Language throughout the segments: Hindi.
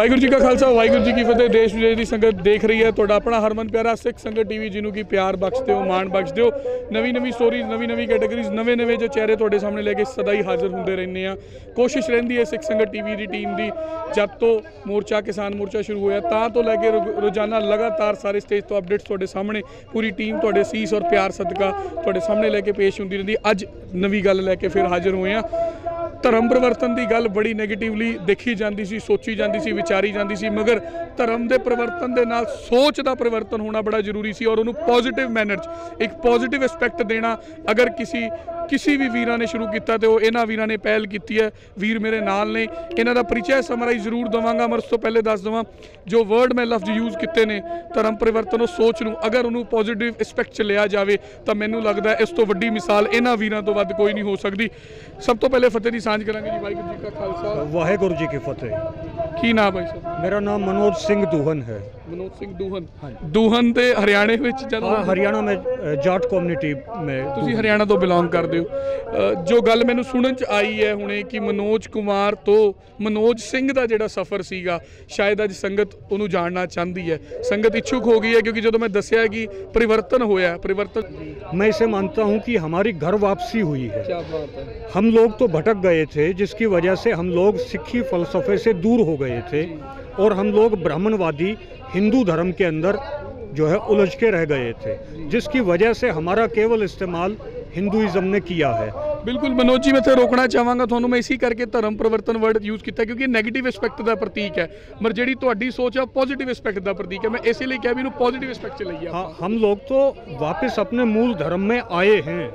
वाहिगुरू जी का खालसा वाहिगुरू जी की फतेह। देश विदेश की संगत देख रही है तुहाडा अपना हरमन प्यारा सिख संगत टीवी, जिन्हों की प्यार बख्शते हो, मान बख्शते हो। नवी नवी स्टोरीज, नवी नवी कैटेगरीज, नवे नवे जो चेहरे तुहाडे सामने लेके सदा ही हाजिर होंदे रहने आ। कोशिश रहिंदी है सिख संगत टीवी की टीम की, जब तो मोर्चा किसान मोर्चा शुरू होया तां तो लैके रोजाना लगातार सारे स्टेज तो अपडेट्स तुहाडे सामने पूरी टीम तुहाडे सीस और प्यार सदका तुहाडे सामने लैके पेश होंदी रहिंदी। अज नवी गल लैके फिर हाजिर होए आ। धर्म परिवर्तन की गल बड़ी नैगेटिवली देखी जाती सी, सोची जाती सी, विचारी जाती सी, मगर धर्म के परिवर्तन के नाल सोच का परिवर्तन होना बड़ा जरूरी सी और उन्होंने पॉजिटिव मैनर च एक पॉजिटिव एस्पैक्ट देना अगर किसी भी वीर ने शुरू किया तो इन्होंने वीर ने पहल की है। वीर मेरे नाल ने, इन्हों का परिचय समराइज जरूर देवांगा, मगर उस तो पहले दस देवां जो वर्ड मैं लफ्ज यूज़ किए ने धर्म परिवर्तन और सोच नूं अगर उन्होंने पॉजिटिव एस्पैक्ट च लिया जाए तो मैनूं लगता है इस तो वड्डी मिसाल इन्होंने वीरों तो वध कोई नहीं हो सकती। सब तो पहले फतेह की सांझ करांगे जी। वाहिगुरू जी का खालसा वाहिगुरू जी की फतेह। की नाम भाई साहब? मेरा नाम मनोज सिंह दूहन है। मनोज सिंह दूहन। दूहन तो हरियाणे में हरियाणा में जाट कम्यूनिटी में तुसीं हरियाणा तो बिलोंग करते हो। जो गल मैनूं सुनन च आई है हुणे कि मनोज कुमार तो मनोज सिंह का जिहड़ा सफ़र सीगा शायद अज संगत उन्होंने जानना चाहती है, संगत इच्छुक हो गई है, क्योंकि जो मैं दस्या कि परिवर्तन होया परिवर्तन मैं इसे मानता हूँ कि हमारी घर वापसी हुई है। क्या बात है। हम लोग तो भटक गए थे जिसकी वजह से हम लोग सिक्खी फलसफे से दूर हो गए थे और हम लोग ब्राह्मणवादी हिंदू धर्म के अंदर जो है उलझ के रह गए थे, जिसकी वजह से हमारा केवल इस्तेमाल हिंदुइज्म ने किया है। बिल्कुल मनोज जी, मैं तो रोकना चाहांगा थोनों, मैं इसी करके धर्म परिवर्तन वर्ड यूज़ किया क्योंकि नेगेटिव एस्पैक्ट का प्रतीक है, मगर जी तुहाडी सोच है पॉजिटिव एस्पैक्ट का प्रतीक है। मैं इसलिए क्या भी पॉजिटिव एस्पैक्ट च लईए। हाँ, हम लोग तो वापस अपने मूल धर्म में आए हैं।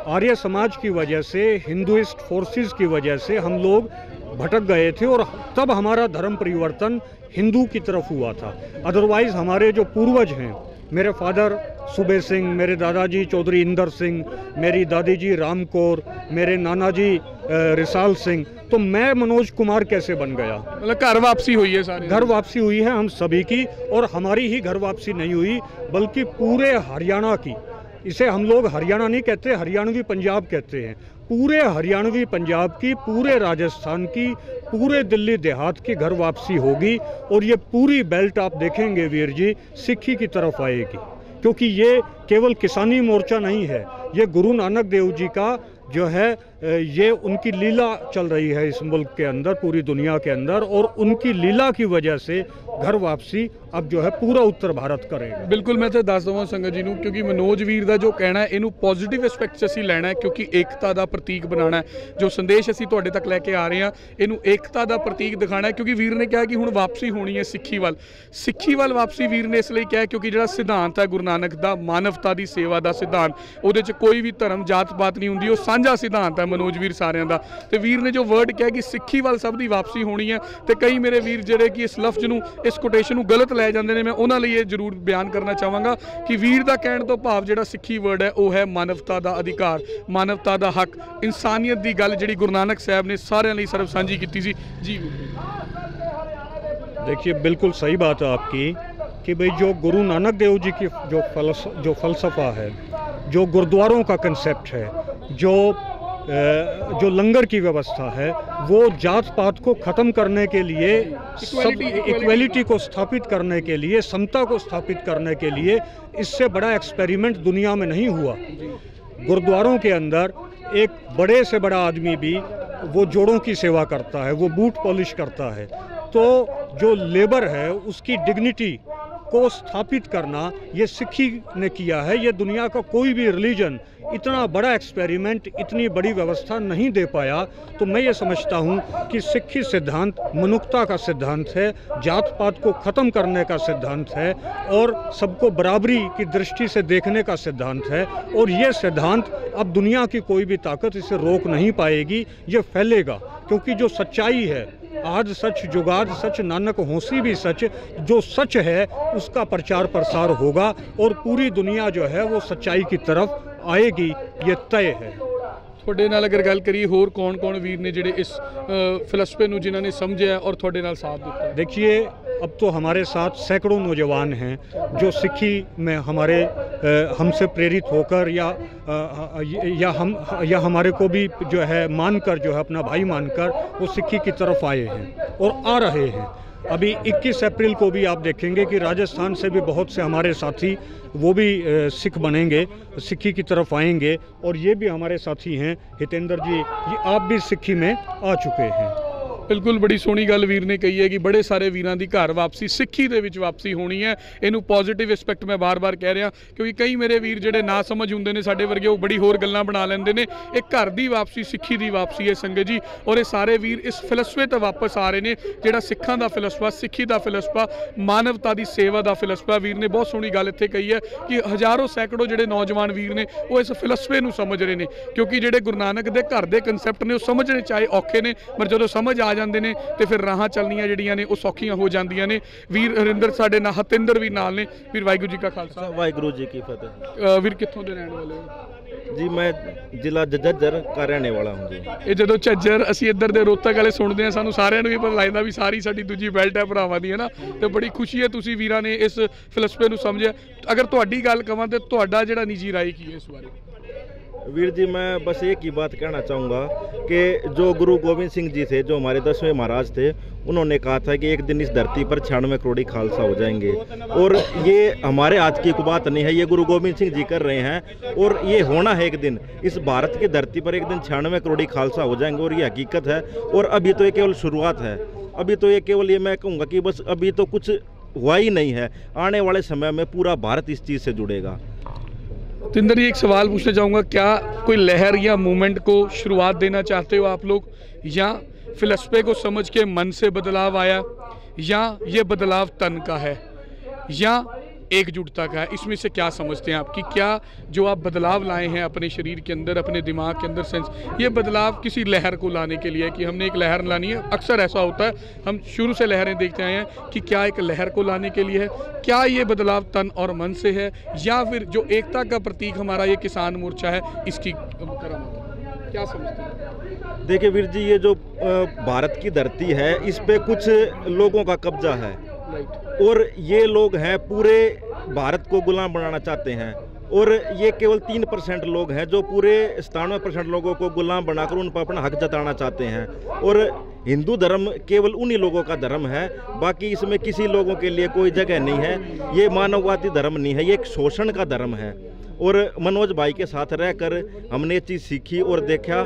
आर्य समाज की वजह से, हिंदुइस्ट फोर्सेस की वजह से हम लोग भटक गए थे और तब हमारा धर्म परिवर्तन हिंदू की तरफ हुआ था। अदरवाइज हमारे जो पूर्वज हैं, मेरे फादर सुबे सिंह, मेरे दादाजी चौधरी इंदर सिंह, मेरी दादी जी राम कौर, मेरे नाना जी रिसाल सिंह, तो मैं मनोज कुमार कैसे बन गया? मतलब घर वापसी हुई है, सारे घर वापसी हुई है हम सभी की, और हमारी ही घर वापसी नहीं हुई बल्कि पूरे हरियाणा की। इसे हम लोग हरियाणा नहीं कहते, हरियाणवी पंजाब कहते हैं। पूरे हरियाणवी पंजाब की, पूरे राजस्थान की, पूरे दिल्ली देहात की घर वापसी होगी और ये पूरी बेल्ट आप देखेंगे वीर जी सिक्खी की तरफ आएगी, क्योंकि ये केवल किसानी मोर्चा नहीं है, ये गुरु नानक देव जी का जो है ये उनकी लीला चल रही है इस मुल्क के अंदर, पूरी दुनिया के अंदर, और उनकी लीला की वजह से घर वापसी अब जो है पूरा उत्तर भारत करेगा। बिल्कुल, मैं तो दस दवां संगत जी नूं, क्योंकि मनोज वीर का जो कहना है इनू पॉजिटिव एस्पैक्ट असीं लैना है, क्योंकि एकता का प्रतीक बनाना है। जो संदेश असीं तुहाडे तक लैके आ रहे हैं इनू एकता का प्रतीक दिखाना है, क्योंकि वीर ने कहा कि हुण वापसी होनी है सिक्खी वाल वापसी वीर ने इसलिए कहा क्योंकि जिहड़ा सिद्धांत है गुरु नानक का मानवता की सेवा का सिद्धांत, उहदे च कोई भी धर्म जात पात नहीं हुंदी, वो साझा सिद्धांत है मनोज वीर सारिਆਂ ਦਾ। ਤੇ ਵੀਰ ने जो वर्ड कहा कि सिक्खी वाल सब की वापसी होनी है, तो कई मेरे वीर ਜਿਹੜੇ कि इस लफ्ज़ ਨੂੰ इस कोटेशन ਨੂੰ गलत ਲੈ ਜਾਂਦੇ ਨੇ, मैं ਉਹਨਾਂ ਲਈ ਇਹ ਜ਼ਰੂਰ ਬਿਆਨ ਕਰਨਾ ਚਾਹਾਂਗਾ कि वीर ਦਾ ਕਹਿਣ ਤੋਂ ਭਾਵ ਜਿਹੜਾ ਸਿੱਖੀ वर्ड है ਉਹ है मानवता का अधिकार, मानवता का हक, इंसानियत की गल ਜਿਹੜੀ गुरु नानक साहब ने साਰਿਆਂ ਲਈ सर्व ਸਾਂਝੀ ਕੀਤੀ ਸੀ। जी देखिए, बिल्कुल सही बात है आपकी कि भाई जो गुरु नानक देव जी की जो फ़लसफ़ा है, जो गुरुद्वारों का कंसेप्ट है, जो लंगर की व्यवस्था है, वो जात पात को ख़त्म करने के लिए, इक्वलिटी को स्थापित करने के लिए, समता को स्थापित करने के लिए, इससे बड़ा एक्सपेरिमेंट दुनिया में नहीं हुआ। गुरुद्वारों के अंदर एक बड़े से बड़ा आदमी भी वो जोड़ों की सेवा करता है, वो बूट पॉलिश करता है, तो जो लेबर है उसकी डिग्निटी को स्थापित करना ये सिक्खी ने किया है। ये दुनिया का कोई भी रिलीजन इतना बड़ा एक्सपेरिमेंट, इतनी बड़ी व्यवस्था नहीं दे पाया। तो मैं ये समझता हूँ कि सिक्खी सिद्धांत मनुष्यता का सिद्धांत है, जात पात को ख़त्म करने का सिद्धांत है और सबको बराबरी की दृष्टि से देखने का सिद्धांत है, और ये सिद्धांत अब दुनिया की कोई भी ताकत इसे रोक नहीं पाएगी। ये फैलेगा, क्योंकि जो सच्चाई है, आज सच जुगाद सच, नानक होसी भी सच, जो सच है उसका प्रचार प्रसार होगा और पूरी दुनिया जो है वो सच्चाई की तरफ आएगी, ये तय है। थोड़े नाल अगर गल करिए होर कौन कौन वीर ने जिहड़े इस फिलसफे नूं जिन्होंने समझा और थोड़े नाल साथ दिता? देखिए, अब तो हमारे साथ सैकड़ों नौजवान हैं जो सिक्खी में हमारे हमसे प्रेरित होकर या हमारे को भी जो है मानकर, जो है अपना भाई मानकर वो सिक्खी की तरफ आए हैं और आ रहे हैं। अभी 21 अप्रैल को भी आप देखेंगे कि राजस्थान से भी बहुत से हमारे साथी वो भी सिख बनेंगे, सिक्खी की तरफ आएंगे। और ये भी हमारे साथी हैं हितेंद्र जी, ये आप भी सिक्खी में आ चुके हैं। बिल्कुल बड़ी सोहनी गल वीर ने कही है कि बड़े सारे वीरां दी घर वापसी सिੱਖੀ ਦੇ ਵਿੱਚ वापसी होनी है। ਇਹਨੂੰ पॉजिटिव एस्पैक्ट मैं बार-बार कह रहा क्योंकि कई मेरे वीर ਜਿਹੜੇ ना समझ ਹੁੰਦੇ ਨੇ ਸਾਡੇ ਵਰਗੇ ਉਹ बड़ी होर ਗੱਲਾਂ ਬਣਾ ਲੈਂਦੇ ਨੇ। ਇਹ ਘਰ ਦੀ ਵਾਪਸੀ ਸਿੱਖੀ ਦੀ ਵਾਪਸੀ ਹੈ ਸੰਗਤ ਜੀ, ਔਰ ਇਹ ਸਾਰੇ ਵੀਰ ਇਸ ਫਿਲਸਫੇ ਤੇ ਵਾਪਸ ਆ ਰਹੇ ਨੇ ਜਿਹੜਾ ਸਿੱਖਾਂ ਦਾ ਫਿਲਸਫਾ, ਸਿੱਖੀ ਦਾ ਫਿਲਸਫਾ, ਮਾਨਵਤਾ ਦੀ ਸੇਵਾ ਦਾ ਫਿਲਸਫਾ। ਵੀਰ ਨੇ ਬਹੁਤ ਸੋਹਣੀ ਗੱਲ ਇੱਥੇ ਕਹੀ ਹੈ ਕਿ ਹਜ਼ਾਰੋਂ ਸੈਂਕੜੋਂ ਜਿਹੜੇ ਨੌਜਵਾਨ ਵੀਰ ਨੇ ਉਹ ਇਸ ਫਿਲਸਫੇ ਨੂੰ ਸਮਝ ਰਹੇ ਨੇ, ਕਿਉਂਕਿ ਜਿਹੜੇ ਗੁਰੂ ਨਾਨਕ ਦੇ ਘਰ ਦੇ ਕਨਸੈਪਟ ਨੇ ਉਹ ਸਮਝਣੇ ਚਾਹੇ ਔਖੇ ਨੇ, ਪਰ ਜਦੋਂ ਸਮਝ ਆ ਜਾਂਦੇ ਨੇ ਤੇ ਫਿਰ ਰਾਹਾਂ ਚੱਲਣੀਆਂ ਜਿਹੜੀਆਂ ਨੇ ਉਹ ਸੌਖੀਆਂ ਹੋ ਜਾਂਦੀਆਂ ਨੇ। ਵੀਰ ਹਰਿੰਦਰ ਸਾਡੇ ਨਾਲ, ਹਤਿੰਦਰ ਵੀ ਨਾਲ ਨੇ। ਵੀਰ ਵਾਹਿਗੁਰੂ ਜੀ ਕਾ ਖਾਲਸਾ, ਵਾਹਿਗੁਰੂ ਜੀ ਕੀ ਫਤਿਹ। ਵੀਰ ਕਿੱਥੋਂ ਦੇ ਰਹਿਣ ਵਾਲੇ ਹੋ? जी मैं जिला झज्जर का रहने वाला हूँ जी। ਇਹ ਜਦੋਂ ਝੱਜਰ ਅਸੀਂ ਇੱਧਰ ਦੇ ਰੋਹਤਕ ਵਾਲੇ ਸੁਣਦੇ ਹਾਂ, ਸਾਨੂੰ ਸਾਰਿਆਂ ਨੂੰ ਵੀ ਪਤਾ ਲੱਗਦਾ ਵੀ ਸਾਰੀ ਸਾਡੀ ਦੂਜੀ ਬੈਲਟ ਹੈ ਭਰਾਵਾਂ ਦੀ, ਹੈ ਨਾ। ਤੇ ਬੜੀ ਖੁਸ਼ੀ ਹੈ ਤੁਸੀਂ ਵੀਰਾਂ ਨੇ ਇਸ ਫਿਲਸਫੇ ਨੂੰ ਸਮਝਿਆ। ਅਗਰ ਤੁਹਾਡੀ ਗੱਲ ਕਵਾਂ ਤੇ ਤੁਹਾਡਾ ਜਿਹੜਾ ਨਿੱਜੀ ਰਾਏ ਕੀ ਹੈ ਇਸ ਬਾਰੇ? वीर जी मैं बस एक ही बात कहना चाहूँगा कि जो गुरु गोविंद सिंह जी थे, जो हमारे 10वें महाराज थे, उन्होंने कहा था कि एक दिन इस धरती पर 96 करोड़ी खालसा हो जाएंगे। और ये हमारे आज की कोई बात नहीं है, ये गुरु गोविंद सिंह जी कर रहे हैं और ये होना है एक दिन। इस भारत की धरती पर एक दिन 96 करोड़ी खालसा हो जाएंगे और ये हकीकत है। और अभी तो ये केवल शुरुआत है, अभी तो ये केवल ये मैं कहूँगा कि बस अभी तो कुछ हुआ ही नहीं है। आने वाले समय में पूरा भारत इस चीज़ से जुड़ेगा। तिंदर जी, एक सवाल पूछना चाहूँगा, क्या कोई लहर या मूवमेंट को शुरुआत देना चाहते हो आप लोग, या फिलसफे को समझ के मन से बदलाव आया, या ये बदलाव तन का है, या एकजुटता का है? इसमें से क्या समझते हैं आप कि क्या जो आप बदलाव लाए हैं अपने शरीर के अंदर, अपने दिमाग के अंदर सेंस, ये बदलाव किसी लहर को लाने के लिए है कि हमने एक लहर लानी है? अक्सर ऐसा होता है, हम शुरू से लहरें देखते आए हैं कि क्या एक लहर को लाने के लिए है, क्या ये बदलाव तन और मन से है, या फिर जो एकता का प्रतीक हमारा ये किसान मोर्चा है इसकी करामत? क्या समझते हैं? देखिए वीर जी, ये जो भारत की धरती है इस पे कुछ लोगों का कब्जा है और ये लोग हैं पूरे भारत को गुलाम बनाना चाहते हैं। और ये केवल 3% लोग हैं जो पूरे 97% लोगों को गुलाम बनाकर उन पर अपना हक जताना चाहते हैं। और हिंदू धर्म केवल उन्हीं लोगों का धर्म है, बाकी इसमें किसी लोगों के लिए कोई जगह नहीं है। ये मानववादी धर्म नहीं है, ये एक शोषण का धर्म है। और मनोज भाई के साथ रहकर हमने ये चीज़ सीखी और देखा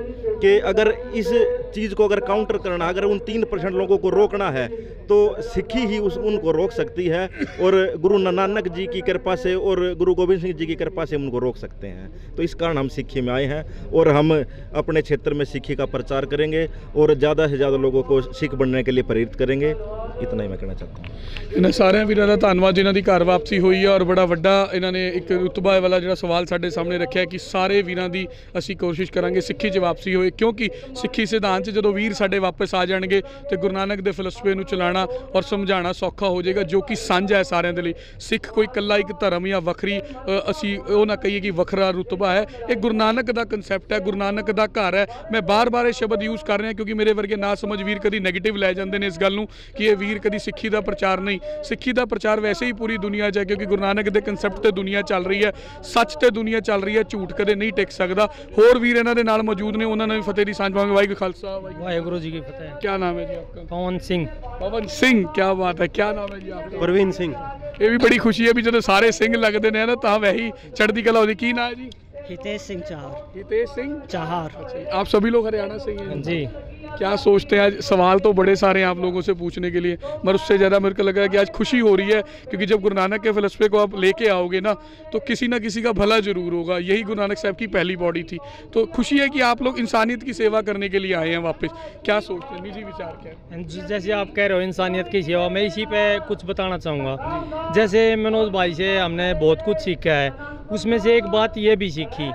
कि अगर इस चीज़ को अगर काउंटर करना, अगर उन 3% लोगों को रोकना है तो सिक्खी ही उनको रोक सकती है। और गुरु नानक जी की कृपा से और गुरु गोविंद सिंह जी की कृपा से उनको रोक सकते हैं। तो इस कारण हम सिक्खी में आए हैं और हम अपने क्षेत्र में सिक्खी का प्रचार करेंगे और ज़्यादा से ज़्यादा लोगों को सिख बनने के लिए प्रेरित करेंगे। इतना ही मैं कहना चाहता हूँ। इन्होंने सारे वीरों का धन्यवाद जिन्हों की घर वापसी हुई है और बड़ा वड्डा इन्होंने एक रुतबा वाला जो सवाल साढ़े सामने रखा है कि सारे वीरों की असी कोशिश करांगे सिक्खी च वापसी होए, क्योंकि सिक्खी सिद्धांत जो वीर साढ़े वापस आ जाएंगे तो गुरु नानक के फिलसफे को चलाना और समझाना सौखा हो जाएगा, जो कि साझा है सारे के लिए। सिख कोई कला एक धर्म या वखरी असी वो ना कहिए कि वखरा रुतबा है, एक गुरु नानक का कंसैप्ट है, गुरु नानक का घर है। मैं बार बार ये शब्द यूज़ कर रहा क्योंकि मेरे वर्गे ना समझ वीर कभी नैगेटिव लै जाते हैं इस गल नूं कि ये वीर कभी सिक्खी का प्रचार नहीं। सिक्खी का प्रचार वैसे ही पूरी दुनिया च है, क्योंकि गुरु नानक के कंसैप्ट ते दुनिया चल रही है, सच ते दुनिया चल रही है, झूठ कदे नहीं टिक सकता। होर वीर इन्हां दे नाल मौजूद ने, उन्होंने भी फतेह दी सांझ पावांगे। वाहिगुरू खालसा वाहिगुरू जी की फतेह। क्या नाम है जी आपका? पवन सिंह। पवन सिंह, क्या बात है। क्या नाम है जी आपका? प्रवीण सिंह। ये भी बड़ी खुशी है भी जो सारे सिंह लगते हैं ना तो वही चढ़ती कला होती। की नाम है जी? हितेश सिंह चाहर। हितेश सिंह चाहर। अच्छा, आप सभी लोग हरियाणा से ही हैं जी। क्या सोचते हैं आज? सवाल तो बड़े सारे हैं आप लोगों से पूछने के लिए, मगर उससे ज़्यादा मेरे को लग रहा है कि आज खुशी हो रही है, क्योंकि जब गुरु नानक के फिलसफे को आप लेके आओगे ना तो किसी ना किसी का भला जरूर होगा। यही गुरु नानक साहब की पहली बॉडी थी, तो खुशी है कि आप लोग इंसानियत की सेवा करने के लिए आए हैं वापस। क्या सोचते हैं, निजी विचार क्या है? जैसे आप कह रहे हो इंसानियत की सेवा, मैं इसी पे कुछ बताना चाहूँगा। जैसे मनोज भाई से हमने बहुत कुछ सीखा है, उसमें से एक बात ये भी सीखी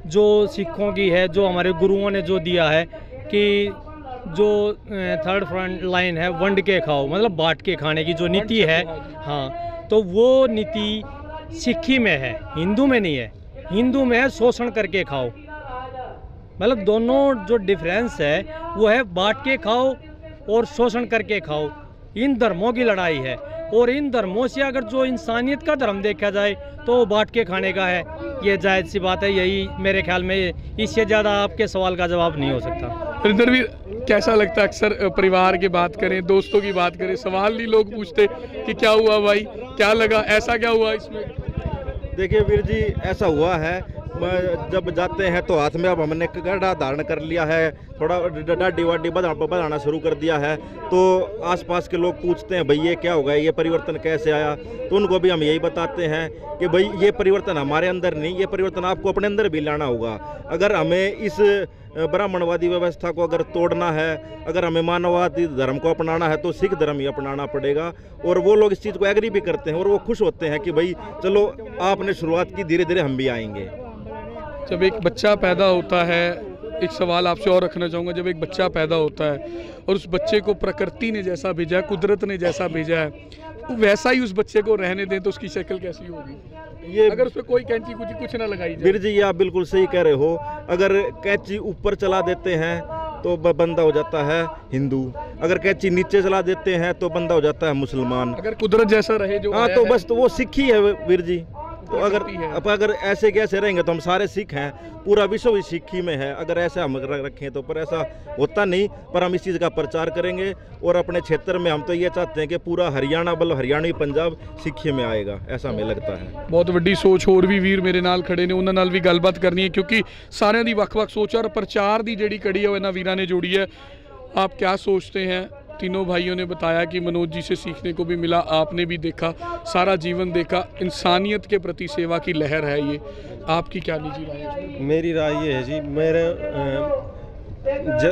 जो सिखों की है, जो हमारे गुरुओं ने जो दिया है कि जो थर्ड फ्रंट लाइन है, वंड के खाओ, मतलब बांट के खाने की जो नीति है, हाँ, तो वो नीति सिक्खी में है, हिंदू में नहीं है। हिंदू में है शोषण करके खाओ, मतलब दोनों जो डिफरेंस है वो है बांट के खाओ और शोषण करके खाओ। इन धर्मों की लड़ाई है और इन धर्मों से अगर जो इंसानियत का धर्म देखा जाए तो बांट के खाने का है। ये जायज़ सी बात है, यही मेरे ख्याल में इससे ज़्यादा आपके सवाल का जवाब नहीं हो सकता। रिंदरवीर, कैसा लगता है? अक्सर परिवार की बात करें, दोस्तों की बात करें, सवाल नहीं लोग पूछते कि क्या हुआ भाई, क्या लगा, ऐसा क्या हुआ इसमें? देखिए वीर जी, ऐसा हुआ है, जब जाते हैं तो हाथ में अब हमने गड्ढा धारण कर लिया है, थोड़ा डाडी वाडी बढ़ाना शुरू कर दिया है, तो आसपास के लोग पूछते हैं भाई ये क्या हो गया, ये परिवर्तन कैसे आया? तो उनको भी हम यही बताते हैं कि भाई ये परिवर्तन हमारे अंदर नहीं, ये परिवर्तन आपको अपने अंदर भी लाना होगा। अगर हमें इस ब्राह्मणवादी व्यवस्था को अगर तोड़ना है, अगर हमें मानववादी धर्म को अपनाना है, तो सिख धर्म ही अपनाना पड़ेगा। और वो लोग इस चीज़ को एग्री भी करते हैं और वो खुश होते हैं कि भाई चलो आपने शुरुआत की, धीरे धीरे हम भी आएंगे। जब एक बच्चा पैदा होता है, एक सवाल आपसे और रखना चाहूँगा, जब एक बच्चा पैदा होता है और उस बच्चे को प्रकृति ने जैसा भेजा है, कुदरत ने जैसा भेजा है, तो वैसा ही उस बच्चे को रहने दें तो उसकी शक्ल कैसी होगी? ये अगर उसमें कोई कैंची कुछ ना लगाई जाए। वीर जी, ये आप बिल्कुल सही कह रहे हो। अगर कैंची ऊपर चला देते हैं तो बंदा हो जाता है हिंदू, अगर कैंची नीचे चला देते हैं तो बंदा हो जाता है मुसलमान। अगर कुदरत जैसा रहे जो हाँ, तो बस तो वो सिख ही है वीर जी। तो अगर ऐसे कैसे रहेंगे तो हम सारे सिख हैं, पूरा विश्व ही सिखी में है। अगर ऐसे हम रखें तो, पर ऐसा होता नहीं। पर हम इस चीज़ का प्रचार करेंगे और अपने क्षेत्र में हम तो ये चाहते हैं कि पूरा हरियाणा बल्कि हरियाणवी पंजाब सिक्खी में आएगा, ऐसा हमें लगता है। बहुत वड्डी सोच होर भी वीर मेरे नाल खड़े ने, उन्हां नाल भी गलबात करनी है, क्योंकि सारिਆਂ ਦੀ ਵੱਖ-ਵੱਖ सोच और प्रचार की ਜਿਹੜੀ कड़ी है वो इन्हां वीरां ने जोड़ी है। आप क्या सोचते हैं? तीनों भाइयों ने बताया कि मनोज जी से सीखने को भी मिला, आपने भी देखा, सारा जीवन देखा, इंसानियत के प्रति सेवा की लहर है ये। आपकी क्या निजी राय है? मेरी राय ये है जी, मेरे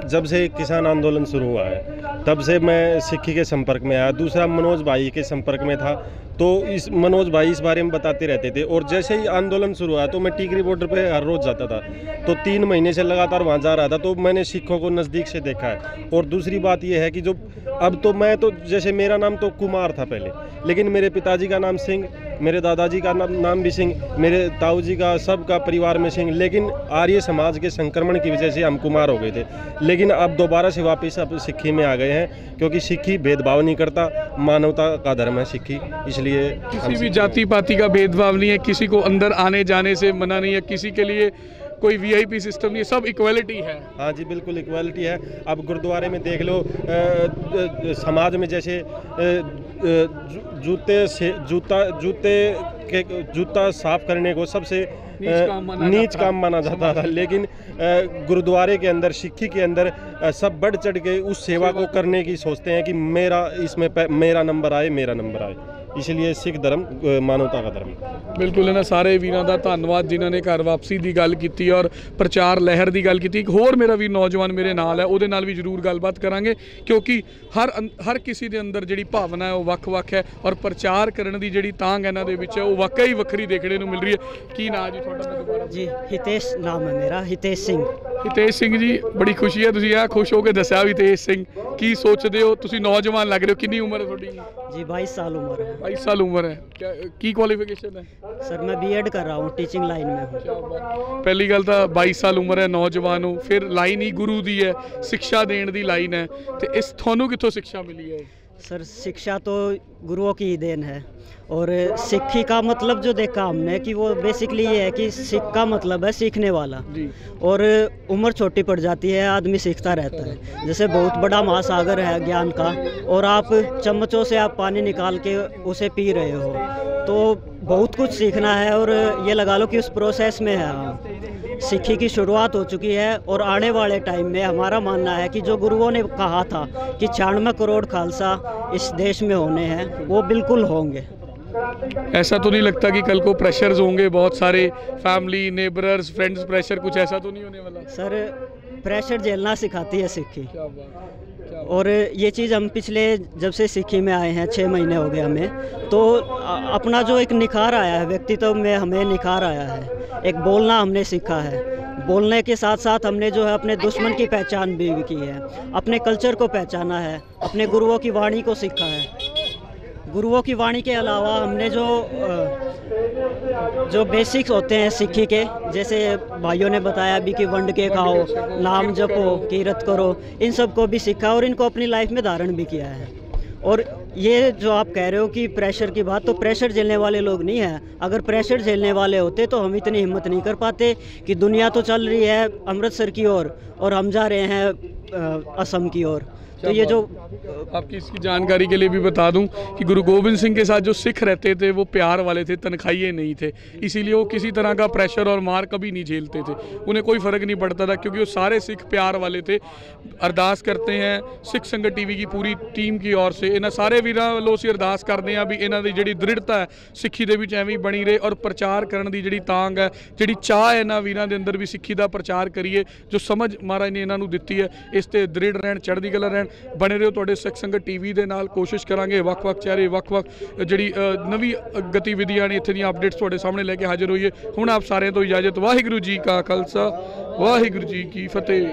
जब से किसान आंदोलन शुरू हुआ है तब से मैं सिक्खी के संपर्क में आया। दूसरा, मनोज भाई के संपर्क में था, तो इस मनोज भाई इस बारे में बताते रहते थे। और जैसे ही आंदोलन शुरू हुआ तो मैं टीकरी बॉर्डर पे हर रोज़ जाता था, तो 3 महीने से लगातार वहाँ जा रहा था, तो मैंने सिखों को नज़दीक से देखा है। और दूसरी बात यह है कि जो अब तो मैं तो जैसे मेरा नाम तो कुमार था पहले, लेकिन मेरे पिताजी का नाम सिंह, मेरे दादाजी का नाम भी सिंह, मेरे ताऊ जी का, सबका परिवार में सिंह, लेकिन आर्य समाज के संक्रमण की वजह से हम कुमार हो गए थे। लेकिन अब दोबारा से वापस अब सिक्खी में आ गए हैं, क्योंकि सिक्खी भेदभाव नहीं करता, मानवता का धर्म है सिक्खी, इसलिए किसी भी जाति पाति का भेदभाव नहीं है, किसी को अंदर आने जाने से मना नहीं है, किसी के लिए कोई वीआईपी सिस्टम नहीं है, सब इक्वालिटी है। हाँ जी, बिल्कुल इक्वालिटी है। अब गुरुद्वारे में देख लो, समाज में जैसे जूता साफ करने को सबसे नीच काम माना जाता था, लेकिन गुरुद्वारे के अंदर, सिक्खी के अंदर सब बढ़ चढ़ के उस सेवा को करने की सोचते हैं कि मेरा इसमें मेरा नंबर आए, मेरा नंबर आए। इसलिए सिख धर्म मानवता का धर्म। बिल्कुल इन्हां सारे वीरां दा धन्नवाद जिन्हां ने घर वापसी की गल की और प्रचार लहर की गल की। एक होर मेरा वीर नौजवान मेरे नाल है, उहदे नाल भी जरूर गलबात करांगे, क्योंकि हर किसी के अंदर जिहड़ी भावना है वो वक्-वक् है और प्रचार करने की जिहड़ी तांग इन्हां दे विच है वो वाकई वक्री देखने को मिल रही है। की नाम जी तुहाडा? जी हितेश नाम है मेरा, हितेश सिंह। हितेश सिंह जी, बड़ी खुशी है, तुसीं खुश हो के दस्सिया हितेश सिंह, की सोचते हो? तुसीं नौजवान लग रहे हो, कितनी उम्र है थोड़ी? जी 22 साल उम्र है। 22 साल उम्र है। क्या की क्वालिफिकेशन है? सर मैं बीएड कर रहा हूँ, टीचिंग लाइन में हूँ। पहली गल तो 22 साल उम्र है, नौजवान हो, फिर लाइन ही गुरु दी है, शिक्षा देने की लाइन है, तो इस थानू कितों शिक्षा मिली है? सर शिक्षा तो गुरुओं की ही देन है, और सिक्खी का मतलब जो देखा हमने कि वो बेसिकली ये है कि सिख का मतलब है सीखने वाला जी। और उम्र छोटी पड़ जाती है, आदमी सीखता रहता है। जैसे बहुत बड़ा महासागर है ज्ञान का, और आप चम्मचों से आप पानी निकाल के उसे पी रहे हो, तो बहुत कुछ सीखना है। और ये लगा लो कि उस प्रोसेस में है हम। सिक्खी की शुरुआत हो चुकी है, और आने वाले टाइम में हमारा मानना है कि जो गुरुओं ने कहा था कि 96 करोड़ खालसा इस देश में होने हैं, वो बिल्कुल होंगे। ऐसा तो नहीं लगता कि कल को प्रेशर्स होंगे बहुत सारे, फैमिली, नेबरर्स, फ्रेंड्स प्रेशर, कुछ ऐसा तो नहीं होने वाला? सर प्रेशर झेलना सिखाती है सिक्खी, और ये चीज़ हम पिछले जब से सिक्खी में आए हैं 6 महीने हो गए हमें, तो अपना जो एक निखार आया है व्यक्तित्व में, हमें निखार आया है। एक बोलना हमने सीखा है, बोलने के साथ साथ हमने जो है अपने दुश्मन की पहचान भी की है, अपने कल्चर को पहचाना है, अपने गुरुओं की वाणी को सीखा है। गुरुओं की वाणी के अलावा हमने जो बेसिक्स होते हैं सिक्खी के, जैसे भाइयों ने बताया भी कि वंड के खाओ, नाम जपो, कीरत करो, इन सब को भी सीखा और इनको अपनी लाइफ में धारण भी किया है। और ये जो आप कह रहे हो कि प्रेशर की बात, तो प्रेशर झेलने वाले लोग नहीं हैं। अगर प्रेशर झेलने वाले होते तो हम इतनी हिम्मत नहीं कर पाते कि दुनिया तो चल रही है अमृतसर की ओर और हम जा रहे हैं असम की ओर। तो ये जो आपकी इसकी जानकारी के लिए भी बता दूं कि गुरु गोबिंद सिंह के साथ जो सिख रहते थे वो प्यार वाले थे, तनख्वाहिए नहीं थे, इसीलिए वो किसी तरह का प्रेशर और मार कभी नहीं झेलते थे, उन्हें कोई फ़र्क नहीं पड़ता था, क्योंकि वो सारे सिख प्यार वाले थे। अरदास करते हैं सिख संगत टीवी की पूरी टीम की ओर से, इन्होंने सारे वीरां ਵੱਲੋਂ ਅਸੀਂ ਅਰਦਾਸ ਕਰਦੇ ਹਾਂ ਵੀ ਇਹਨਾਂ ਦੀ ਜਿਹੜੀ ਦ੍ਰਿੜਤਾ ਹੈ ਸਿੱਖੀ ਦੇ ਵਿੱਚ ਐਵੇਂ ਹੀ ਬਣੀ ਰਹੇ, ਔਰ ਪ੍ਰਚਾਰ ਕਰਨ ਦੀ ਜਿਹੜੀ ਤਾਂਗ ਹੈ, ਜਿਹੜੀ ਚਾਹ ਹੈ ਇਹਨਾਂ ਵੀਰਾਂ ਦੇ ਅੰਦਰ ਵੀ ਸਿੱਖੀ ਦਾ ਪ੍ਰਚਾਰ ਕਰੀਏ, ਜੋ ਸਮਝ ਮਹਾਰਾਜ ਨੇ ਇਹਨਾਂ ਨੂੰ ਦਿੱਤੀ ਹੈ, ਇਸ ਤੇ ਦ੍ਰਿੜ ਰਹਿਣ, ਚੜ੍ਹਦੀ ਕਲਾ ਰਹਿਣ। ਬਣੇ ਰਹੋ ਤੁਹਾਡੇ ਸਿੱਖ ਸੰਗਤ ਟੀਵੀ ਦੇ ਨਾਲ, ਕੋਸ਼ਿਸ਼ ਕਰਾਂਗੇ ਵੱਖ-ਵੱਖ ਚਿਹਰੇ, ਵੱਖ-ਵੱਖ ਜਿਹੜੀ ਨਵੀਂ ਗਤੀਵਿਧੀਆਂ ਨੇ ਇੱਥੇ ਦੀਆਂ ਅਪਡੇਟਸ ਤੁਹਾਡੇ ਸਾਹਮਣੇ ਲੈ ਕੇ ਹਾਜ਼ਰ ਹੋਈਏ। ਹੁਣ ਆਪ ਸਾਰਿਆਂ ਤੋਂ ਇਜਾਜ਼ਤ। ਵਾਹਿਗੁਰੂ ਜੀ ਕਾ ਖਾਲਸਾ, ਵਾਹਿਗੁਰੂ ਜੀ ਕੀ ਫਤਿਹ।